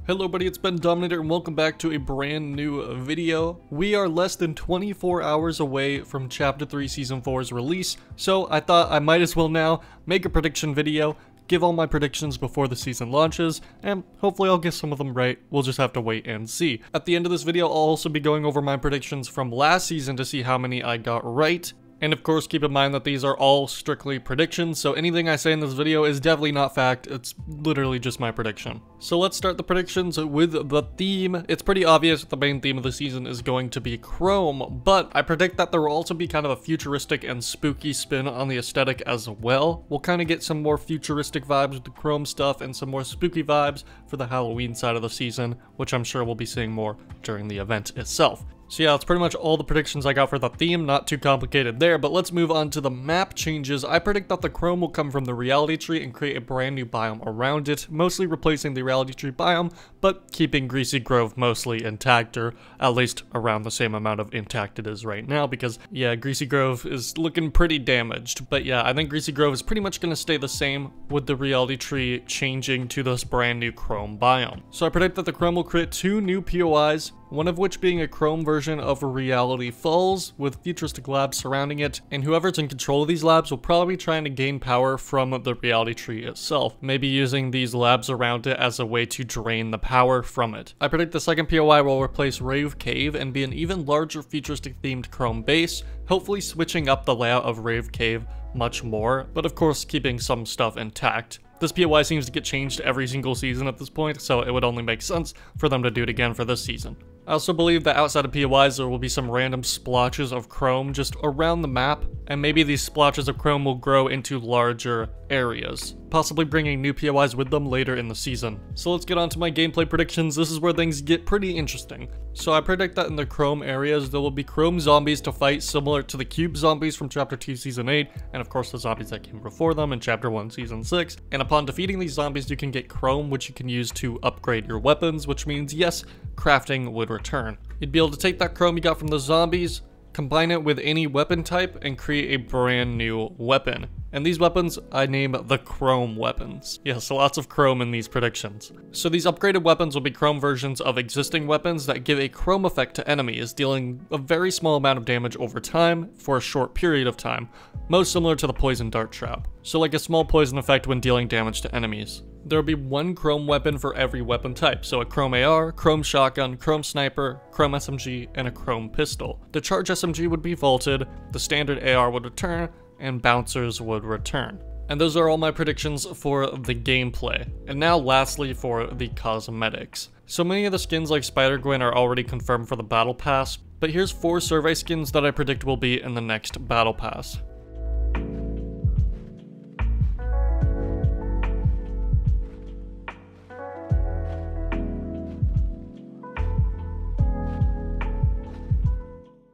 Hello buddy, it's Ben Dominator and welcome back to a brand new video. We are less than 24 hours away from Chapter 3 Season 4's release, so I thought I might as well now make a prediction video, give all my predictions before the season launches, and hopefully I'll get some of them right. We'll just have to wait and see. At the end of this video, I'll also be going over my predictions from last season to see how many I got right. And of course, keep in mind that these are all strictly predictions, so anything I say in this video is definitely not fact, it's literally just my prediction. So let's start the predictions with the theme. It's pretty obvious that the main theme of the season is going to be Chrome, but I predict that there will also be kind of a futuristic and spooky spin on the aesthetic as well. We'll kind of get some more futuristic vibes with the Chrome stuff and some more spooky vibes for the Halloween side of the season, which I'm sure we'll be seeing more during the event itself. So yeah, that's pretty much all the predictions I got for the theme, not too complicated there, but let's move on to the map changes. I predict that the Chrome will come from the Reality Tree and create a brand new biome around it, mostly replacing the Reality Tree biome, but keeping Greasy Grove mostly intact, or at least around the same amount of intact it is right now, because yeah, Greasy Grove is looking pretty damaged. But yeah, I think Greasy Grove is pretty much going to stay the same with the Reality Tree changing to this brand new Chrome biome. So I predict that the Chrome will create 2 new POIs, one of which being a Chrome version of Reality Falls with futuristic labs surrounding it, and whoever's in control of these labs will probably be trying to gain power from the Reality Tree itself, maybe using these labs around it as a way to drain the power from it. I predict the second POI will replace Rave Cave and be an even larger futuristic themed Chrome base, hopefully switching up the layout of Rave Cave much more, but of course keeping some stuff intact. This POI seems to get changed every single season at this point, so it would only make sense for them to do it again for this season. I also believe that outside of POIs there will be some random splotches of Chrome just around the map, and maybe these splotches of Chrome will grow into larger areas, possibly bringing new POIs with them later in the season. So let's get on to my gameplay predictions. This is where things get pretty interesting. So I predict that in the Chrome areas there will be Chrome zombies to fight similar to the Cube zombies from Chapter 2 Season 8, and of course the zombies that came before them in Chapter 1 Season 6. And upon defeating these zombies you can get Chrome, which you can use to upgrade your weapons, which means yes, crafting would return. You'd be able to take that Chrome you got from the zombies, combine it with any weapon type, and create a brand new weapon. And these weapons I name the Chrome weapons. Yes, lots of Chrome in these predictions. So these upgraded weapons will be Chrome versions of existing weapons that give a Chrome effect to enemies, dealing a very small amount of damage over time for a short period of time, most similar to the Poison Dart Trap. So like a small poison effect when dealing damage to enemies. There will be 1 Chrome weapon for every weapon type, so a Chrome AR, Chrome Shotgun, Chrome Sniper, Chrome SMG, and a Chrome Pistol. The Charge SMG would be vaulted, the standard AR would return, and bouncers would return. And those are all my predictions for the gameplay. And now lastly for the cosmetics. So many of the skins like Spider-Gwen are already confirmed for the Battle Pass, but here's 4 survey skins that I predict will be in the next Battle Pass.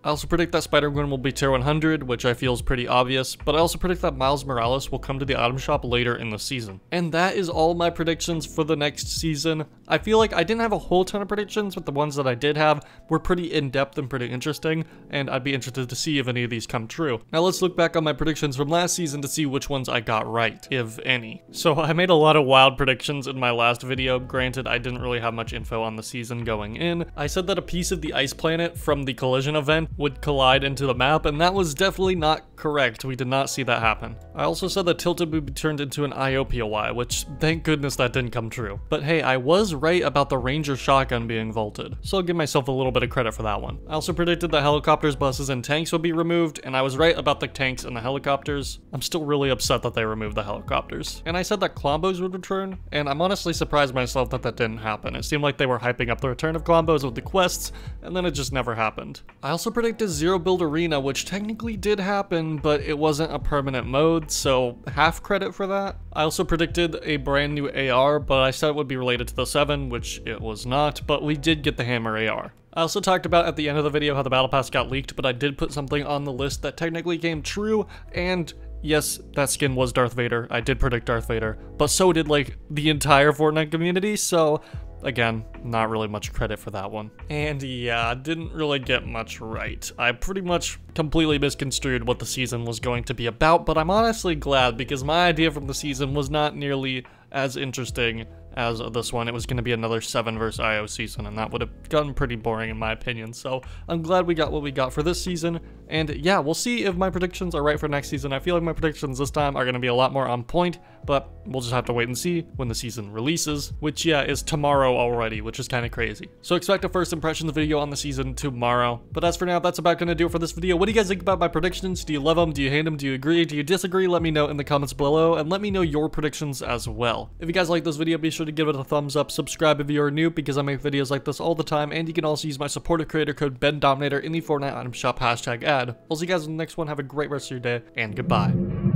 I also predict that Spider-Gwen will be tier 100, which I feel is pretty obvious, but I also predict that Miles Morales will come to the item shop later in the season. And that is all my predictions for the next season. I feel like I didn't have a whole ton of predictions, but the ones that I did have were pretty in-depth and pretty interesting, and I'd be interested to see if any of these come true. Now let's look back on my predictions from last season to see which ones I got right, if any. So I made a lot of wild predictions in my last video. Granted, I didn't really have much info on the season going in. I said that a piece of the ice planet from the collision event would collide into the map, and that was definitely not correct. We did not see that happen. I also said that Tilted would be turned into an IO POI, which thank goodness that didn't come true. But hey, I was right about the Ranger shotgun being vaulted, so I'll give myself a little bit of credit for that one. I also predicted that helicopters, buses, and tanks would be removed, and I was right about the tanks and the helicopters. I'm still really upset that they removed the helicopters. And I said that Klombos would return, and I'm honestly surprised myself that that didn't happen. It seemed like they were hyping up the return of Klombos with the quests, and then it just never happened. I also predicted Zero Build Arena, which technically did happen, but it wasn't a permanent mode, so half credit for that. I also predicted a brand new AR, but I said it would be related to the 7, which it was not, but we did get the Hammer AR. I also talked about at the end of the video how the Battle Pass got leaked, but I did put something on the list that technically came true, and yes, that skin was Darth Vader. I did predict Darth Vader, but so did like the entire Fortnite community, so again, not really much credit for that one. And yeah, didn't really get much right. I pretty much completely misconstrued what the season was going to be about, but I'm honestly glad because my idea from the season was not nearly as interesting as this one. It was going to be another 7 versus IO season, and that would have gotten pretty boring in my opinion. So I'm glad we got what we got for this season, and yeah, we'll see if my predictions are right for next season. I feel like my predictions this time are going to be a lot more on point, but we'll just have to wait and see when the season releases, which yeah, is tomorrow already, which is kind of crazy. So expect a first impressions video on the season tomorrow. But as for now, that's about going to do it for this video. What do you guys think about my predictions? Do you love them? Do you hate them? Do you agree? Do you disagree? Let me know in the comments below, and let me know your predictions as well. If you guys like this video, be sure to give it a thumbs up, subscribe if you're new, because I make videos like this all the time, and you can also use my supporter creator code BenDominator in the Fortnite item shop #ad. I'll see you guys in the next one. Have a great rest of your day, and goodbye.